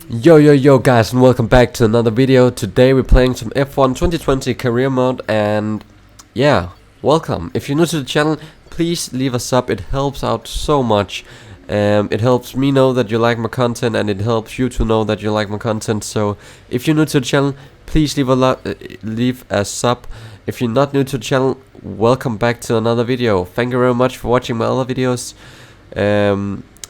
Yo guys, and welcome back to another video. Today we're playing some F1 2020 career mode, and yeah, welcome. If you're new to the channel, please leave a sub. It helps out so much. It helps me know that you like my content, and it helps you to know that you like my content. So if you're new to the channel, please leave a sub. If you're not new to the channel, welcome back to another video. Thank you very much for watching my other videos.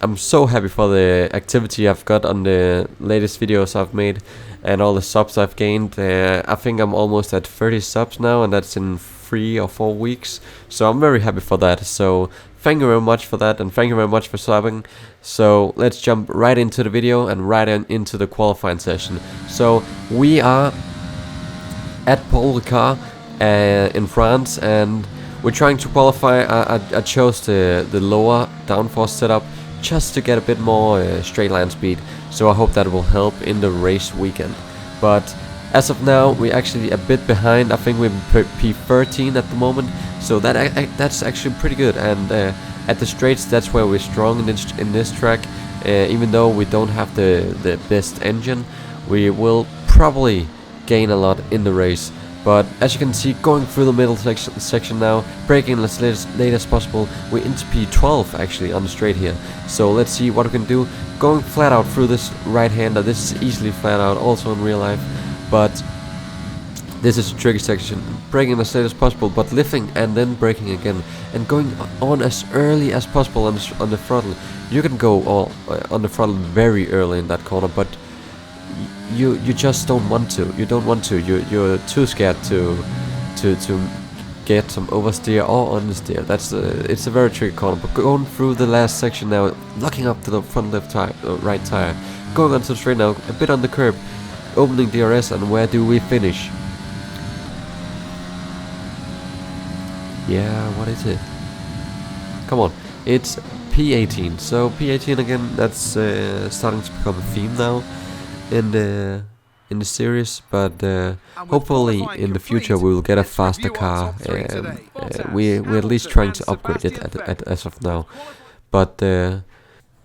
I'm so happy for the activity I've got on the latest videos I've made and all the subs I've gained. I think I'm almost at 30 subs now, and that's in 3 or 4 weeks. So I'm very happy for that. So thank you very much for that, and thank you very much for subbing. So let's jump right into the video and into the qualifying session. So we are at Paul Ricard in France, and we're trying to qualify. I chose the lower downforce setup just to get a bit more straight line speed, so I hope that will help in the race weekend. But as of now, we're actually a bit behind. I think we're P13 at the moment, so that's actually pretty good. And at the straights, that's where we're strong in this track. Even though we don't have the best engine, we will probably gain a lot in the race. But as you can see, going through the middle section now, braking as late as possible, we're into P12 actually on the straight here. So let's see what we can do. Going flat out through this right-hander, this is easily flat out also in real life. But this is a tricky section. Braking as late as possible, but lifting and then braking again. And going on as early as possible on the throttle. You can go on the throttle very early in that corner, but you just don't want to. You don't want to. You're too scared to get some oversteer or understeer. It's a very tricky corner. But going through the last section now, locking up to the front left tire, right tire, going onto the straight now, a bit on the curb, opening DRS, and where do we finish? Yeah, what is it? Come on, it's P18. So P18 again. That's starting to become a theme now in the series, but hopefully in the future we will get a faster car. We're at least trying to upgrade it as of now. But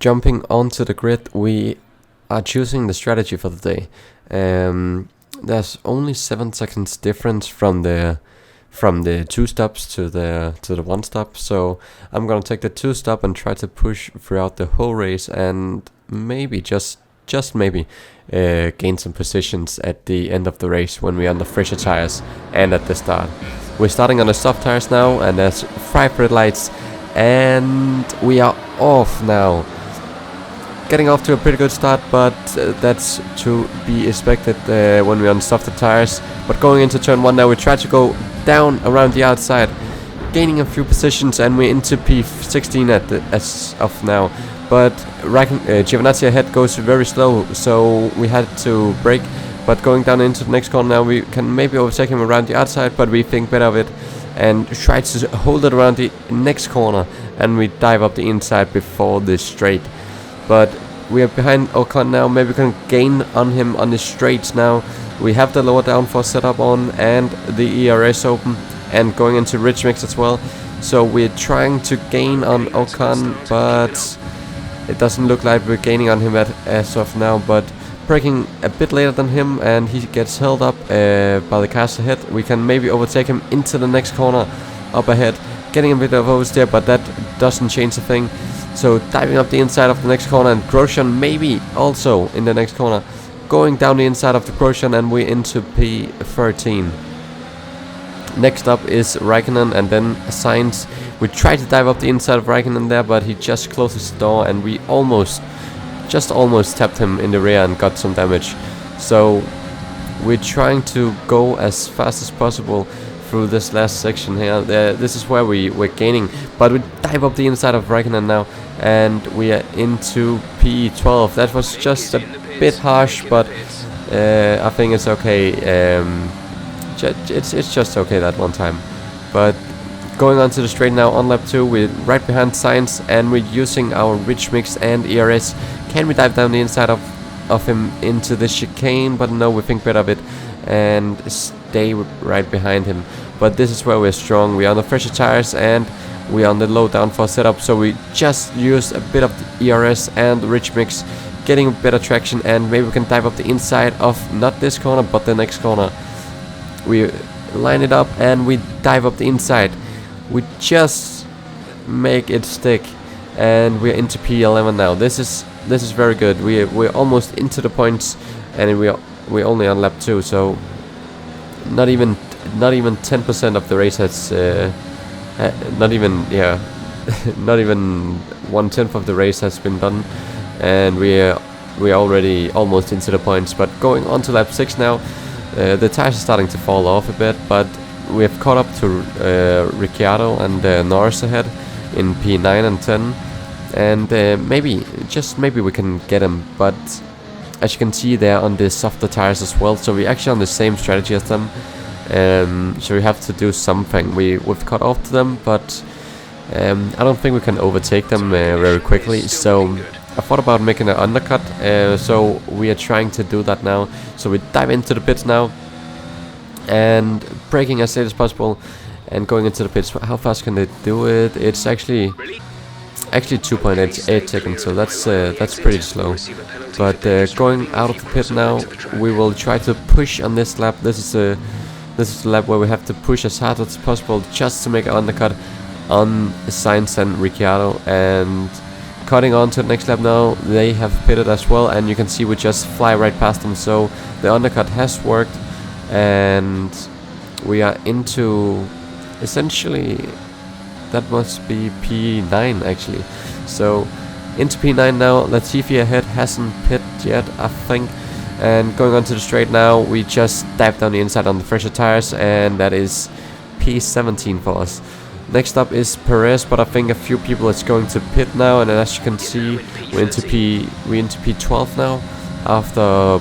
jumping onto the grid, we are choosing the strategy for the day. There's only 7 seconds difference from the 2 stops to the 1 stop, so I'm gonna take the 2 stop and try to push throughout the whole race, and maybe just maybe gain some positions at the end of the race when we're on the fresher tires and at the start. We're starting on the soft tires now, and there's 5 red lights, and we are off now. Getting off to a pretty good start, but that's to be expected when we're on softer tires. But going into turn 1 now, we try to go down around the outside, gaining a few positions, and we're into P16 as of now. But Giovinazzi ahead goes very slow, so we had to brake. But going down into the next corner now, we can maybe overtake him around the outside, but we think better of it and try to hold it around the next corner, and we dive up the inside before the straight. But we are behind Ocon now. Maybe we can gain on him on the straights now. We have the lower downforce setup on and the ERS open, and going into ridge mix as well. So we're trying to gain on Ocon, but it doesn't look like we're gaining on him as of now. But braking a bit later than him, and he gets held up by the cars ahead. We can maybe overtake him into the next corner up ahead, getting a bit of oversteer, but that doesn't change a thing. So diving up the inside of the next corner, and Grosjean maybe also in the next corner, going down the inside of the Grosjean, and we're into P13. Next up is Raikkonen, and then Sainz. We tried to dive up the inside of Raikkonen there, but he just closes the door, and we almost tapped him in the rear and got some damage. So we're trying to go as fast as possible through this last section here. This is where we're gaining, but we dive up the inside of Raikkonen now, and we are into P12. That was just a bit harsh, but I think it's okay. It's just okay that one time. But going on to the straight now on lap 2, we're right behind Sainz, and we're using our ridge mix and ERS. Can we dive down the inside of him into the chicane? But no, we think better of it and stay right behind him. But this is where we're strong. We're on the fresher tires, and we're on the low downforce setup, so we just use a bit of the ERS and the ridge mix, getting better traction, and maybe we can dive up the inside of not this corner but the next corner. We line it up and we dive up the inside. We just make it stick, and we're into P11 now. This is very good. We're almost into the points, and we're only on lap 2, so not even 10% of the race has not even not even 1/10 of the race has been done, and we're already almost into the points. But going on to lap 6 now, the tires are starting to fall off a bit, but we have caught up to Ricciardo and Norris ahead in P9 and 10, and maybe we can get them. But as you can see, they're on the softer tires as well, so we're actually on the same strategy as them. So we have to do something. We've caught off to them, but I don't think we can overtake them very quickly. So I thought about making an undercut. So we are trying to do that now. So we dive into the pits now, and braking as late as possible, and going into the pits. How fast can they do it? It's actually 2.8 seconds, so that's pretty slow. But going out of the pit now, we will try to push on this lap. This is the lap where we have to push as hard as possible just to make an undercut on Sainz and Ricciardo. And cutting on to the next lap now, they have pitted as well, and you can see we just fly right past them. So the undercut has worked, and we are into, essentially, that must be P9 actually. So into P9 now. Latifi ahead, hasn't pit yet, I think. And going on to the straight now, we just dive down the inside on the fresher tires, and that is P17 for us. Next up is Perez, but I think a few people is going to pit now, and as you can see, we're into P12 now, after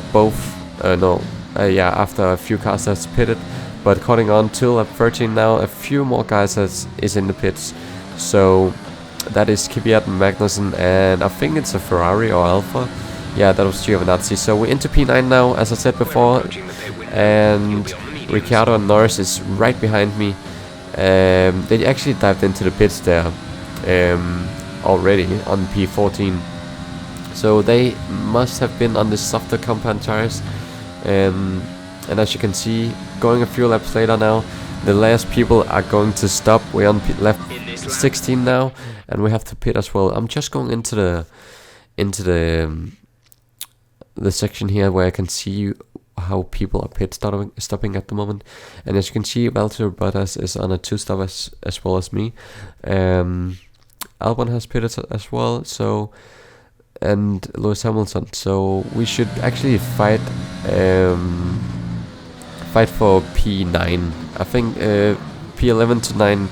after a few cars has pitted. But cutting on to lap 13 now, a few more guys is in the pits. So that is Kvyat, Magnussen, and I think it's a Ferrari or Alpha. Yeah, that was Giovinazzi. So we're into P9 now, as I said before, and Ricciardo and Norris is right behind me. They actually dived into the pits there already on P14. So they must have been on the softer compound tires. And as you can see, going a few laps later now, the last people are going to stop. We're on lap 16 now, and we have to pit as well. I'm just going into the section here where I can see how people are stopping at the moment. And as you can see, Valtteri Bottas is on a 2-stop as well as me. Albon has pitted as well, so, and Lewis Hamilton. So we should actually fight for P9. I think P11 to 9,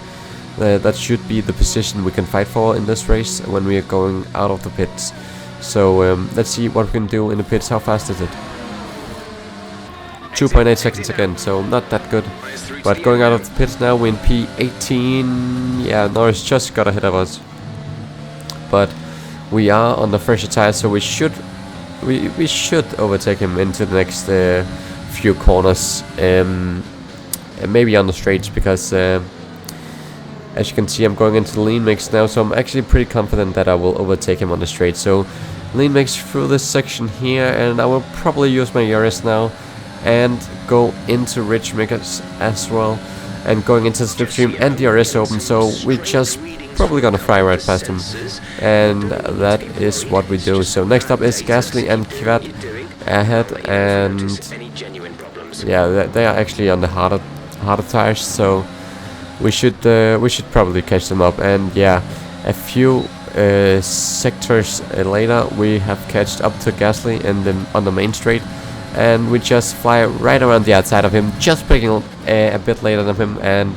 that should be the position we can fight for in this race when we are going out of the pits. So let's see what we can do in the pits. How fast is it? 2.8 seconds again, so not that good. But going out of the pits now, we're in P18. Yeah, Norris just got ahead of us. But we are on the fresher tires, so we should overtake him into the next few corners, and maybe on the straights, because as you can see, I'm going into the lean mix now, so I'm actually pretty confident that I will overtake him on the straight. So lean mix through this section here, and I will probably use my ERS now and go into rich mix as well, and going into the slipstream and DRS open. So we're just probably gonna fly right past him, and that is what we do. So next up is Gasly and Kvyat ahead, and yeah, they are actually on the harder tires, so we should probably catch them up. And yeah, a few sectors later, we have catched up to Gasly on the main straight, and we just fly right around the outside of him, just braking a bit later than him, and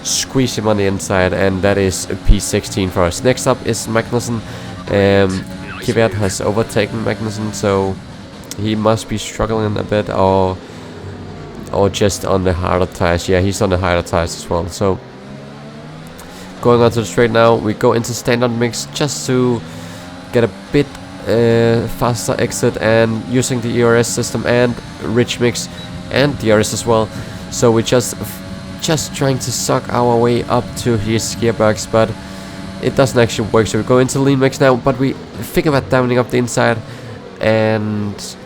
squeeze him on the inside, and that is a P16 for us. Next up is Magnussen. Kvyat has overtaken Magnussen, so he must be struggling a bit, or just on the harder tires. Yeah, he's on the harder tires as well. So going on to the straight now, we go into standard mix just to get a bit faster exit, and using the ERS system and rich mix and DRS as well. So we just trying to suck our way up to his gearbox, but it doesn't actually work. So we go into lean mix now, but we think about downing up the inside, and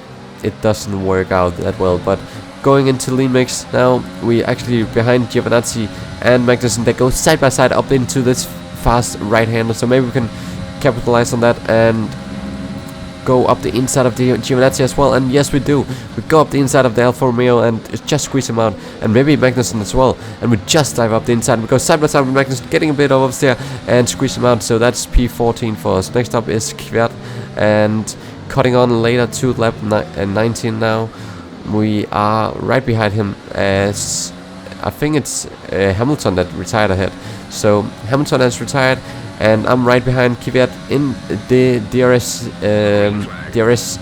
it doesn't work out that well. But going into lean mix now, we actually behind Giovinazzi and Magnussen. They go side by side up into this fast right-hander, so maybe we can capitalize on that and go up the inside of the Giovinazzi as well. And yes, we do. We go up the inside of the Alfa Romeo and just squeeze him out, and maybe Magnussen as well. And we just dive up the inside. We go side by side with Magnussen, getting a bit oversteer and squeeze him out. So that's P14 for us. Next up is Kvyat, and cutting on later to lap 19 now. We are right behind him, as I think it's Hamilton that retired ahead. So Hamilton has retired, and I'm right behind Kvyat in the DRS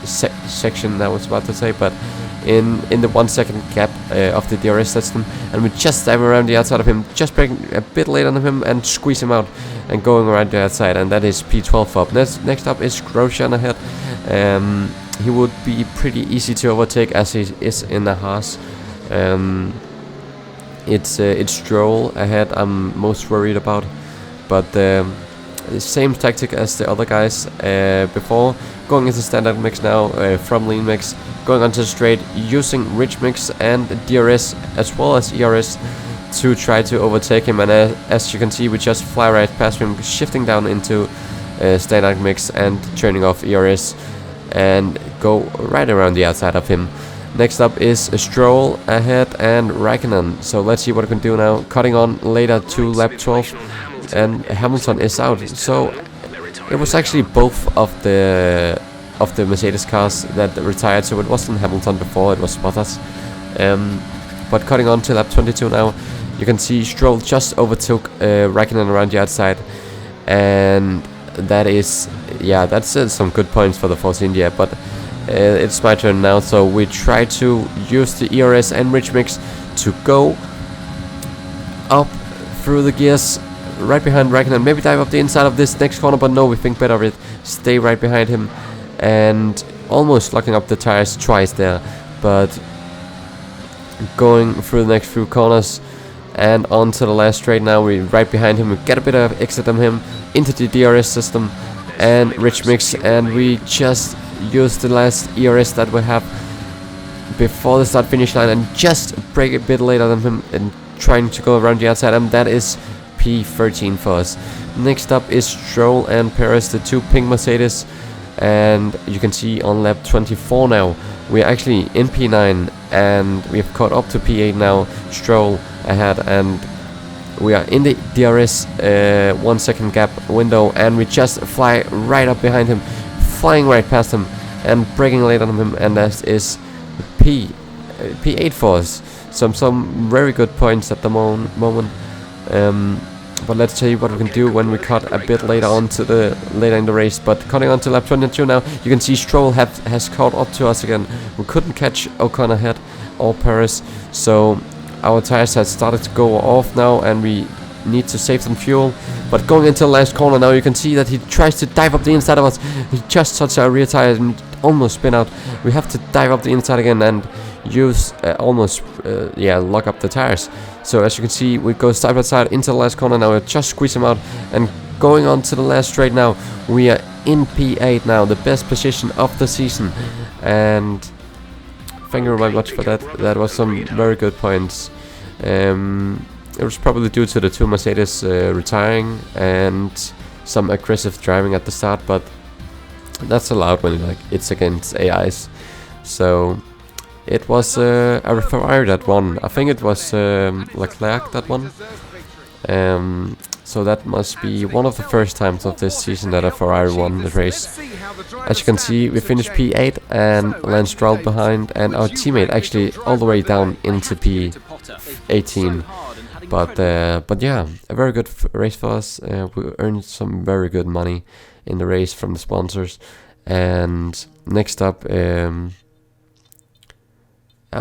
section I was about to say, but in the 1 second gap of the DRS system, and we just dive around the outside of him, just breaking a bit late on him and squeeze him out and going around the outside, and that is P12 up. Next up is Grosjean ahead. He would be pretty easy to overtake as he is in the Haas. It's Stroll ahead I'm most worried about, but the same tactic as the other guys before, going into standard mix now from lean mix, going onto the straight, using rich mix and DRS as well as ERS to try to overtake him. And as you can see, we just fly right past him, shifting down into standard mix and turning off ERS and go right around the outside of him. Next up is Stroll ahead and Raikkonen. So let's see what we can do now. Cutting on later to lap 12, and Hamilton is out. So it was actually both of the Mercedes cars that retired. So it wasn't Hamilton before, it was Bottas. But cutting on to lap 22 now, you can see Stroll just overtook Raikkonen around the outside, and that is, yeah, that's some good points for the Force India. But it's my turn now, so we try to use the ERS and rich mix to go up through the gears right behind Raikkonen. Maybe dive up the inside of this next corner, but no, we think better of it. Stay right behind him and almost locking up the tires twice there, but going through the next few corners and onto the last straight now. We're right behind him. We get a bit of exit on him into the DRS system and rich mix, and we just use the last ERS that we have before the start finish line and just break a bit later than him and trying to go around the outside, and that is P13 for us. Next up is Stroll and Perez, the two pink Mercedes, and you can see on lap 24 now we're actually in P9 and we've caught up to P8 now. Stroll ahead, and we are in the DRS 1 second gap window, and we just fly right up behind him, flying right past him and breaking late on him, and that is P8 for us. Some very good points at the moment. But let's see what we can do when we cut a bit later in the race. But cutting on to lap 22 now, you can see Stroll has caught up to us again. We couldn't catch Ocon ahead or Perez, so our tires have started to go off now, and we need to save some fuel. But going into the last corner now, you can see that he tries to dive up the inside of us. He just touched our rear tire and almost spin out. We have to dive up the inside again and use lock up the tires. So as you can see, we go side by side into the last corner now. We just squeeze him out, and going on to the last straight now, we are in P8 now, the best position of the season. And thank you very much for that. That was some very good points. It was probably due to the two Mercedes retiring and some aggressive driving at the start, but that's allowed when it's against AIs. So it was a Ferrari that won. I think it was Leclerc that won. So that must be one of the first times of this season that a Ferrari won the race. As you can see, we finished P8 and Lance Stroll behind, and our teammate actually all the way down into P18. But yeah, a very good race for us. We earned some very good money in the race from the sponsors. And next up, I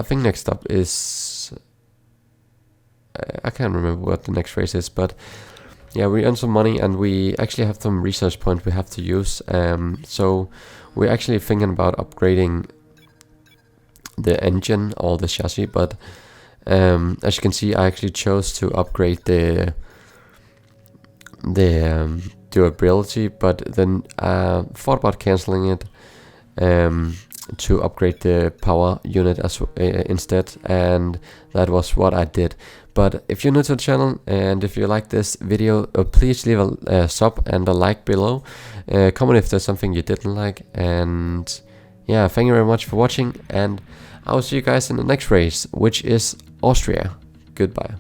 think next up is I can't remember what the next race is, but yeah, we earned some money and we actually have some research points we have to use. So we're actually thinking about upgrading the engine or the chassis, but as you can see, I actually chose to upgrade the durability, but then thought about cancelling it to upgrade the power unit as instead, and that was what I did. But if you're new to the channel and if you like this video, please leave a sub and a like below. Comment if there's something you didn't like, and yeah, thank you very much for watching, and I will see you guys in the next race, which is Austria. Goodbye.